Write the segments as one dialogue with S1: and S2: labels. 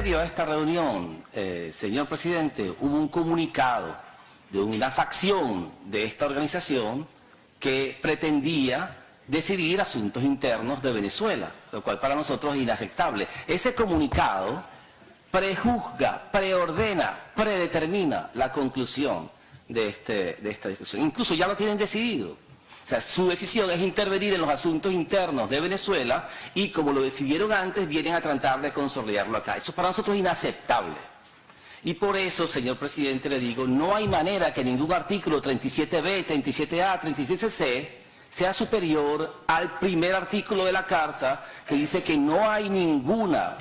S1: previo a esta reunión, señor presidente, hubo un comunicado de una facción de esta organización que pretendía decidir asuntos internos de Venezuela, lo cual para nosotros es inaceptable. Ese comunicado prejuzga, preordena, predetermina la conclusión de esta discusión. Incluso ya lo tienen decidido. O sea, su decisión es intervenir en los asuntos internos de Venezuela y como lo decidieron antes, vienen a tratar de consolidarlo acá. Eso para nosotros es inaceptable. Y por eso, señor presidente, le digo, no hay manera que ningún artículo 37B, 37A, 37C sea superior al primer artículo de la Carta que dice que no hay ninguna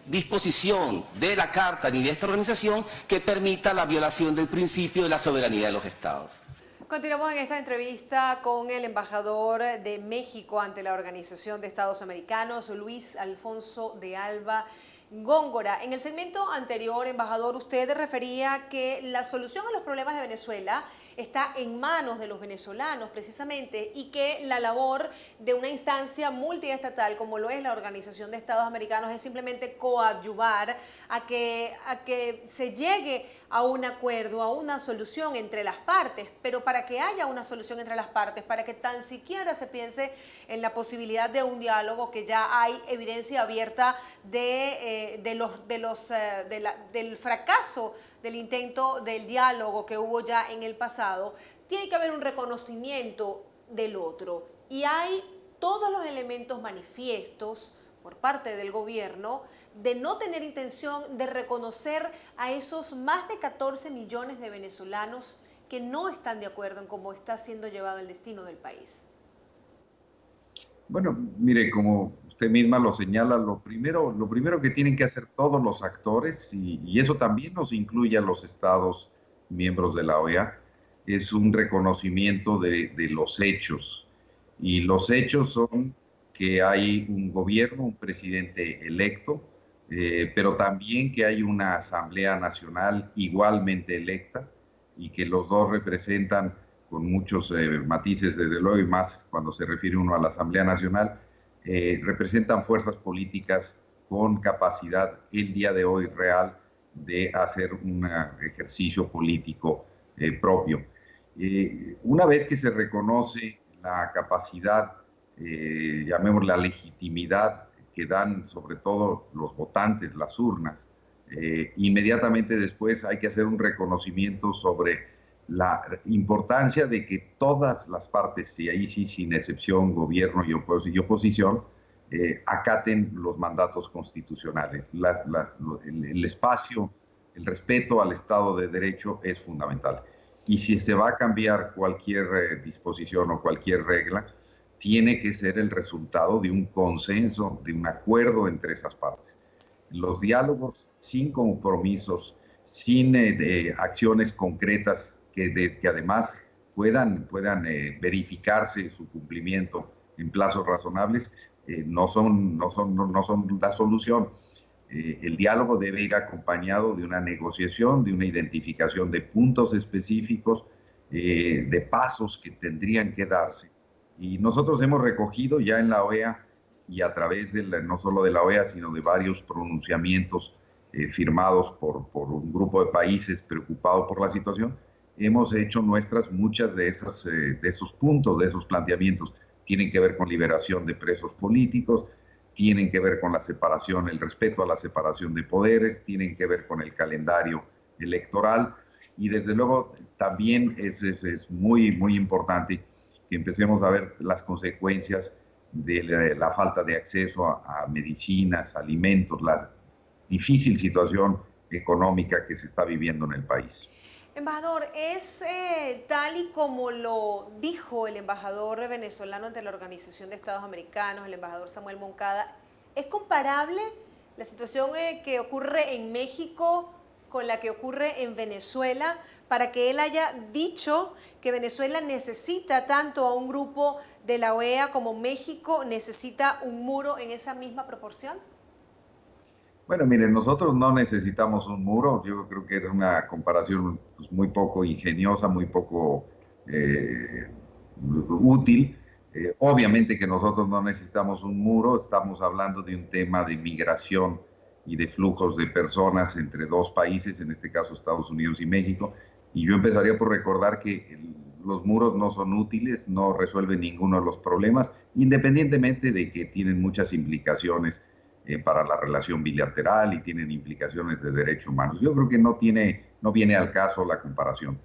S1: disposición de la Carta ni de esta organización que permita la violación del principio de la soberanía de los Estados.
S2: Continuamos en esta entrevista con el embajador de México ante la Organización de Estados Americanos, Luis Alfonso de Alba Góngora. En el segmento anterior, embajador, usted refería que la solución a los problemas de Venezuela está en manos de los venezolanos precisamente y que la labor de una instancia multiestatal como lo es la Organización de Estados Americanos es simplemente coadyuvar a que se llegue a un acuerdo, a una solución entre las partes, pero para que haya una solución entre las partes, para que tan siquiera se piense en la posibilidad de un diálogo, que ya hay evidencia abierta del fracaso del intento del diálogo que hubo ya en el pasado, tiene que haber un reconocimiento del otro. Y hay todos los elementos manifiestos por parte del gobierno de no tener intención de reconocer a esos más de 14 millones de venezolanos que no están de acuerdo en cómo está siendo llevado el destino del país.
S3: Bueno, mire, como usted misma lo señala, lo primero que tienen que hacer todos los actores, y eso también nos incluye a los estados miembros de la OEA, es un reconocimiento de los hechos. Y los hechos son que hay un gobierno, un presidente electo, pero también que hay una Asamblea Nacional igualmente electa y que los dos representan, con muchos matices desde luego, y más cuando se refiere uno a la Asamblea Nacional, representan fuerzas políticas con capacidad el día de hoy real de hacer un ejercicio político propio. Una vez que se reconoce la capacidad, llamémosla legitimidad, que dan sobre todo los votantes, las urnas, inmediatamente después hay que hacer un reconocimiento sobre la importancia de que todas las partes, y ahí sí sin excepción, gobierno y oposición, acaten los mandatos constitucionales. El espacio, el respeto al Estado de Derecho es fundamental. Y si se va a cambiar cualquier disposición o cualquier regla, tiene que ser el resultado de un consenso, de un acuerdo entre esas partes. Los diálogos sin compromisos, sin acciones concretas que además puedan verificarse su cumplimiento en plazos razonables, no son la solución. El diálogo debe ir acompañado de una negociación, de una identificación de puntos específicos, de pasos que tendrían que darse. Y nosotros hemos recogido ya en la OEA y a través no solo de la OEA, sino de varios pronunciamientos firmados por un grupo de países preocupados por la situación, hemos hecho nuestras muchas de esos puntos, de esos planteamientos. Tienen que ver con liberación de presos políticos, tienen que ver con la separación, el respeto a la separación de poderes, tienen que ver con el calendario electoral y desde luego también es muy, muy importante que empecemos a ver las consecuencias de la falta de acceso a medicinas, alimentos, la difícil situación económica que se está viviendo en el país.
S2: Embajador, es tal y como lo dijo el embajador venezolano ante la Organización de Estados Americanos, el embajador Samuel Moncada, ¿es comparable la situación que ocurre en México con la que ocurre en Venezuela para que él haya dicho que Venezuela necesita tanto a un grupo de la OEA como México necesita un muro en esa misma proporción?
S3: Bueno, miren, nosotros no necesitamos un muro. Yo creo que era una comparación pues, muy poco ingeniosa, muy poco útil. Obviamente que nosotros no necesitamos un muro. Estamos hablando de un tema de migración y de flujos de personas entre dos países, en este caso Estados Unidos y México. Y yo empezaría por recordar que los muros no son útiles, no resuelven ninguno de los problemas, independientemente de que tienen muchas implicaciones para la relación bilateral y tienen implicaciones de derechos humanos. Yo creo que no viene al caso la comparación.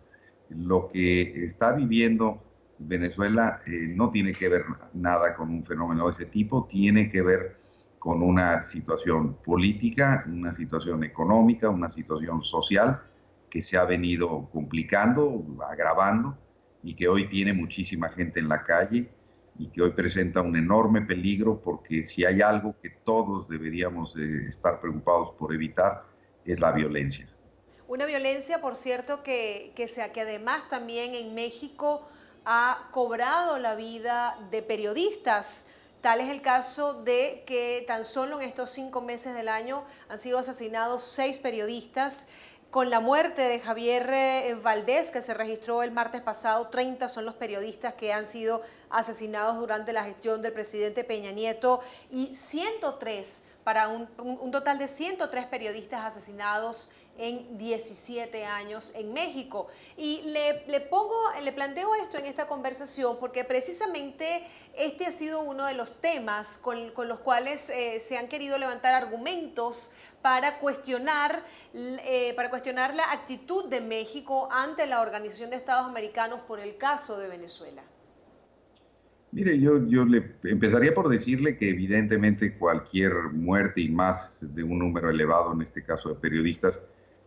S3: Lo que está viviendo Venezuela no tiene que ver nada con un fenómeno de ese tipo, tiene que ver con una situación política, una situación económica, una situación social que se ha venido complicando, agravando, y que hoy tiene muchísima gente en la calle y que hoy presenta un enorme peligro, porque si hay algo que todos deberíamos estar preocupados por evitar es la violencia.
S2: Una violencia, por cierto, que además también en México ha cobrado la vida de periodistas. Tal es el caso de que tan solo en estos 5 meses del año han sido asesinados 6 periodistas. Con la muerte de Javier Valdés, que se registró el martes pasado, 30 son los periodistas que han sido asesinados durante la gestión del presidente Peña Nieto y 103, para un total de 103 periodistas asesinados en 17 años en México. Y le planteo esto en esta conversación porque precisamente este ha sido uno de los temas con los cuales se han querido levantar argumentos para cuestionar la actitud de México ante la Organización de Estados Americanos por el caso de Venezuela.
S3: Mire, yo le empezaría por decirle que evidentemente cualquier muerte y más de un número elevado, en este caso de periodistas,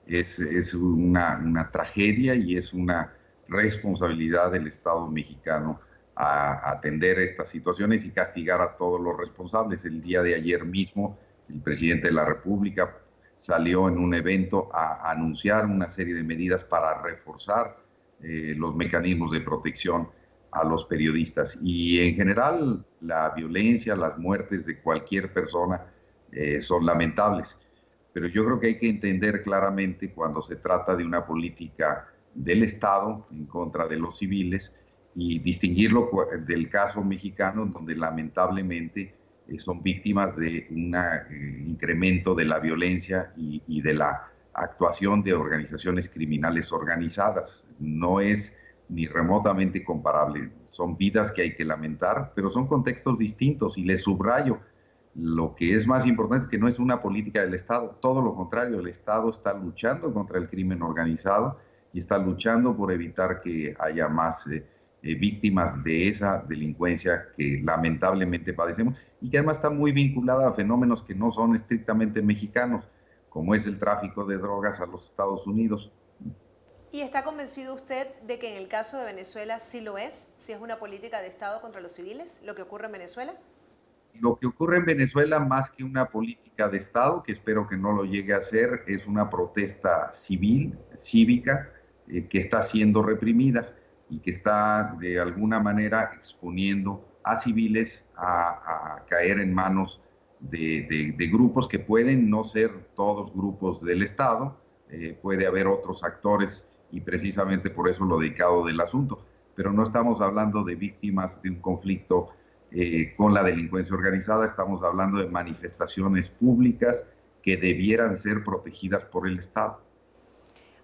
S3: es una tragedia y es una responsabilidad del Estado mexicano a atender estas situaciones y castigar a todos los responsables. El día de ayer mismo, el presidente de la República salió en un evento a anunciar una serie de medidas para reforzar los mecanismos de protección a los periodistas. Y en general, la violencia, las muertes de cualquier persona son lamentables. Pero yo creo que hay que entender claramente cuando se trata de una política del Estado en contra de los civiles y distinguirlo del caso mexicano, donde lamentablemente son víctimas de un incremento de la violencia y de la actuación de organizaciones criminales organizadas. No es ni remotamente comparable. Son vidas que hay que lamentar, pero son contextos distintos y les subrayo. Lo que es más importante es que no es una política del Estado, todo lo contrario, el Estado está luchando contra el crimen organizado y está luchando por evitar que haya más víctimas de esa delincuencia que lamentablemente padecemos y que además está muy vinculada a fenómenos que no son estrictamente mexicanos, como es el tráfico de drogas a los Estados Unidos.
S2: ¿Y está convencido usted de que en el caso de Venezuela sí lo es? ¿Sí es una política de Estado contra los civiles, lo que ocurre en Venezuela?
S3: Lo que ocurre en Venezuela, más que una política de Estado, que espero que no lo llegue a ser, es una protesta civil, cívica, que está siendo reprimida y que está de alguna manera exponiendo a civiles a caer en manos de grupos que pueden no ser todos grupos del Estado, puede haber otros actores y precisamente por eso lo delicado del asunto, pero no estamos hablando de víctimas de un conflicto con la delincuencia organizada, estamos hablando de manifestaciones públicas que debieran ser protegidas por el Estado.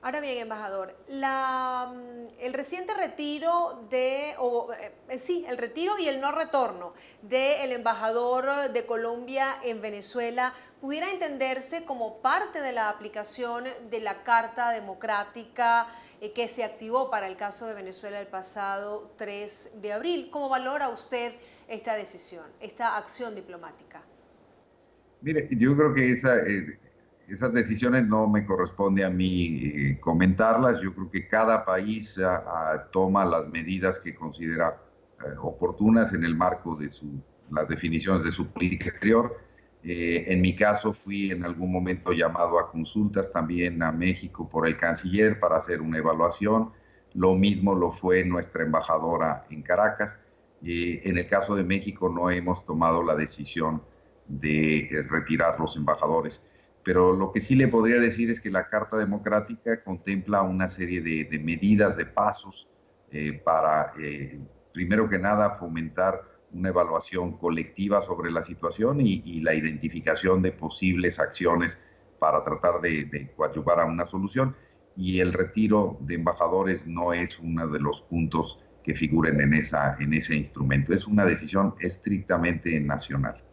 S2: Ahora bien, embajador, el reciente retiro el retiro y el no retorno del embajador de Colombia en Venezuela pudiera entenderse como parte de la aplicación de la Carta Democrática que se activó para el caso de Venezuela el pasado 3 de abril. ¿Cómo valora usted esta decisión, esta acción diplomática?
S3: Mire, yo creo que esas decisiones no me corresponde a mí comentarlas. Yo creo que cada país toma las medidas que considera oportunas en el marco de las definiciones de su política exterior. En mi caso fui en algún momento llamado a consultas también a México por el canciller para hacer una evaluación. Lo mismo lo fue nuestra embajadora en Caracas. En el caso de México no hemos tomado la decisión de retirar los embajadores. Pero lo que sí le podría decir es que la Carta Democrática contempla una serie de medidas, de pasos para, primero que nada, fomentar una evaluación colectiva sobre la situación y la identificación de posibles acciones para tratar de coadyuvar a una solución. Y el retiro de embajadores no es uno de los puntos que figuren en ese instrumento. Es una decisión estrictamente nacional.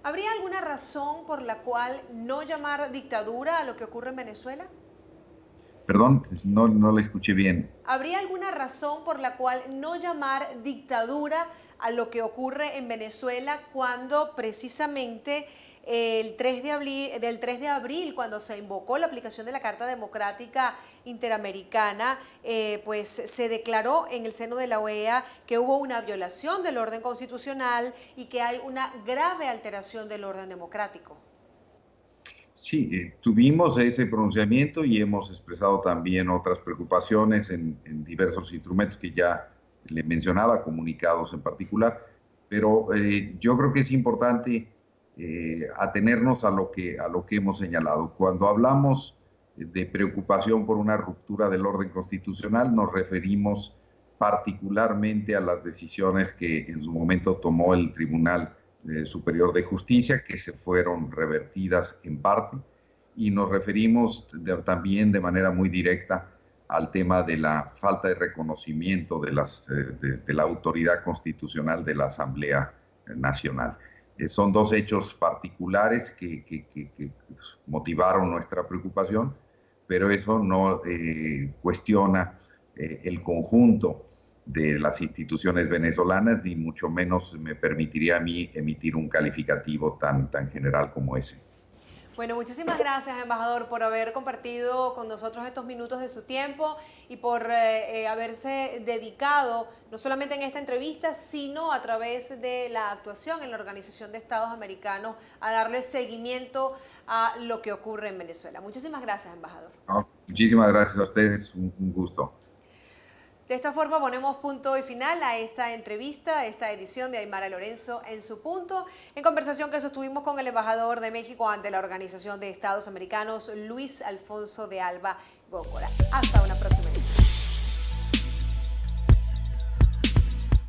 S2: ¿Habría alguna razón por la cual no llamar dictadura a lo que ocurre en Venezuela?
S3: Perdón, no la escuché bien.
S2: ¿Habría alguna razón por la cual no llamar dictadura a lo que ocurre en Venezuela cuando precisamente el 3 de abril, cuando se invocó la aplicación de la Carta Democrática Interamericana, pues se declaró en el seno de la OEA que hubo una violación del orden constitucional y que hay una grave alteración del orden democrático?
S3: Sí, tuvimos ese pronunciamiento y hemos expresado también otras preocupaciones en diversos instrumentos que ya le mencionaba, comunicados en particular, pero yo creo que es importante atenernos a lo que hemos señalado. Cuando hablamos de preocupación por una ruptura del orden constitucional, nos referimos particularmente a las decisiones que en su momento tomó el Tribunal Superior de Justicia, que se fueron revertidas en parte, y nos referimos también de manera muy directa al tema de la falta de reconocimiento de la autoridad constitucional de la Asamblea Nacional. Son dos hechos particulares que motivaron nuestra preocupación, pero eso no cuestiona el conjunto de las instituciones venezolanas, ni mucho menos me permitiría a mí emitir un calificativo tan general como ese.
S2: Bueno, muchísimas gracias, embajador, por haber compartido con nosotros estos minutos de su tiempo y por haberse dedicado, no solamente en esta entrevista, sino a través de la actuación en la Organización de Estados Americanos, a darle seguimiento a lo que ocurre en Venezuela. Muchísimas gracias, embajador.
S3: No, muchísimas gracias a ustedes, un gusto.
S2: De esta forma ponemos punto y final a esta entrevista, a esta edición de Aymara Lorenzo en su punto, en conversación que sostuvimos con el embajador de México ante la Organización de Estados Americanos, Luis Alfonso de Alba Góngora. Hasta una próxima edición.